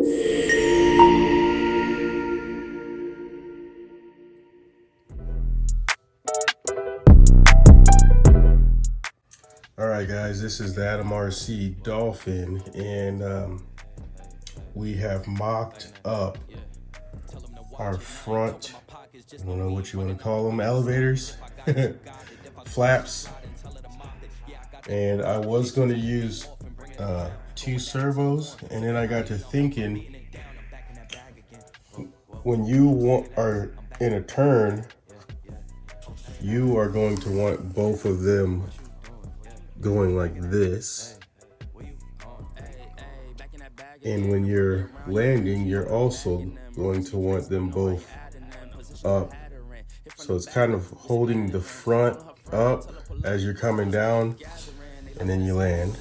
All right, guys, this is the Atomrc Dolphin, and we have mocked up our front, I don't know what you want to call them, elevators, flaps, and I was going to use 2 servos, and then I got to thinking, when you are in a turn, you are going to want both of them going like this, and when you're landing, you're also going to want them both up. So it's kind of holding the front up as you're coming down, and then you land.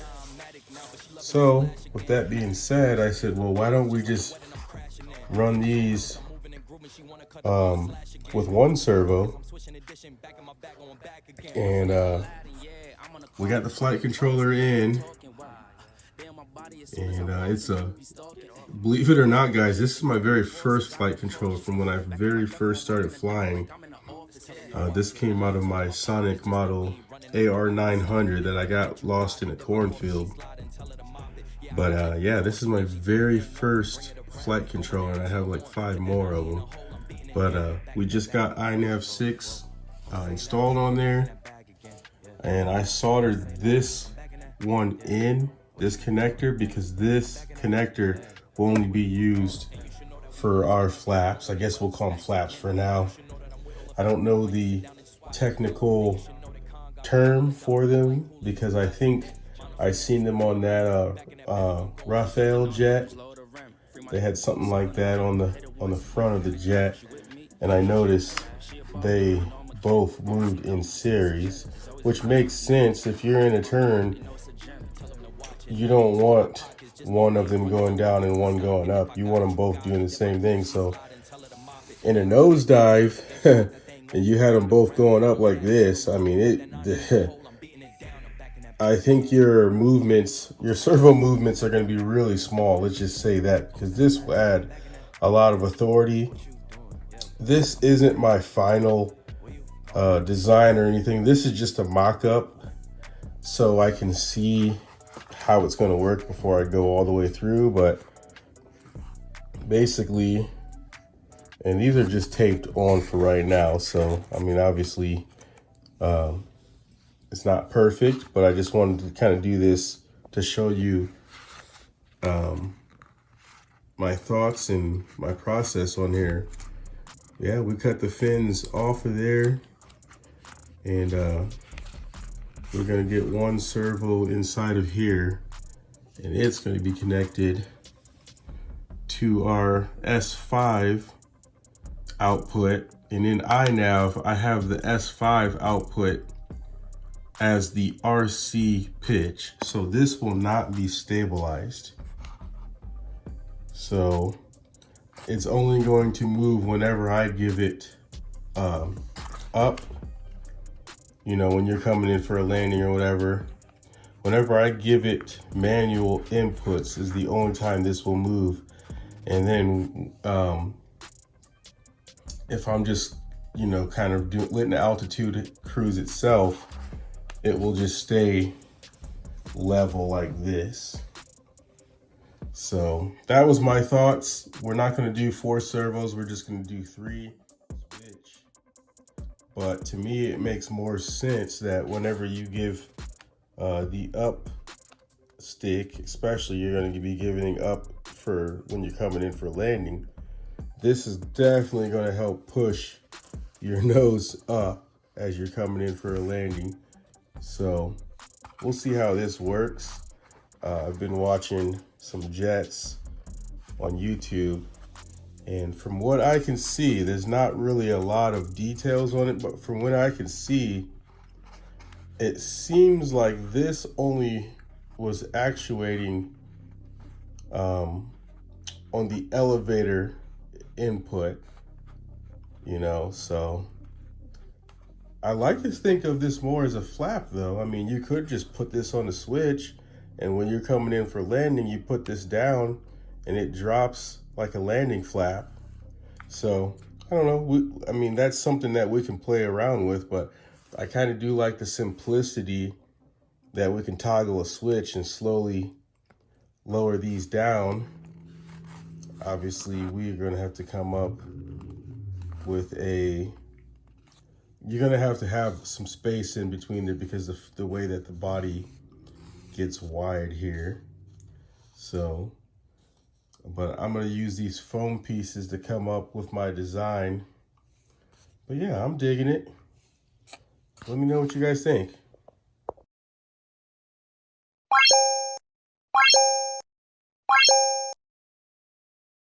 So with that being said, I said, well, why don't we just run these with 1 servo, and we got the flight controller in, and it's a, believe it or not, guys, this is my very first flight controller from when I very first started flying. This came out of my Sonic model AR900 that I got lost in a cornfield. But yeah, this is my very first flight controller, and I have like 5 more of them. But we just got INAV 6 installed on there, and I soldered this one in, this connector, because this connector will only be used for our flaps. I guess we'll call them flaps for now. I don't know the technical term for them, because I think I seen them on that Rafael jet. They had something like that on the front of the jet, and I noticed they both moved in series, which makes sense. If you're in a turn, you don't want one of them going down and one going up. You want them both doing the same thing. So in a nosedive, and you had them both going up like this, I mean, I think your movements, your servo movements are going to be really small. Let's just say that, because this will add a lot of authority. This isn't my final design or anything. This is just a mock-up, so I can see how it's going to work before I go all the way through. But basically, and these are just taped on for right now, so I mean, obviously it's not perfect, but I just wanted to kind of do this to show you my thoughts and my process on here. Yeah, we cut the fins off of there, and we're gonna get 1 servo inside of here, and it's gonna be connected to our S5 output. And in INAV, I have the S5 output as the RC pitch, so this will not be stabilized. So it's only going to move whenever I give it up. You know, when you're coming in for a landing or whatever, whenever I give it manual inputs is the only time this will move. And then if I'm just, you know, kind of letting the altitude cruise itself, it will just stay level like this. So that was my thoughts. We're not going to do 4 servos. We're just going to do 3. Switch. But to me, it makes more sense that whenever you give the up stick, especially, you're going to be giving up for when you're coming in for landing. This is definitely going to help push your nose up as you're coming in for a landing. So we'll see how this works. I've been watching some jets on YouTube, and from what I can see, there's not really a lot of details on it, but from what I can see, it seems like this only was actuating on the elevator input, you know. So I like to think of this more as a flap, though. I mean, you could just put this on the switch, and when you're coming in for landing, you put this down, and it drops like a landing flap. So I don't know, I mean, that's something that we can play around with, but I kind of do like the simplicity that we can toggle a switch and slowly lower these down. Obviously, we are going to have to come up with you're going to have some space in between there because of the way that the body gets wide here. So, but I'm going to use these foam pieces to come up with my design. But yeah, I'm digging it. Let me know what you guys think.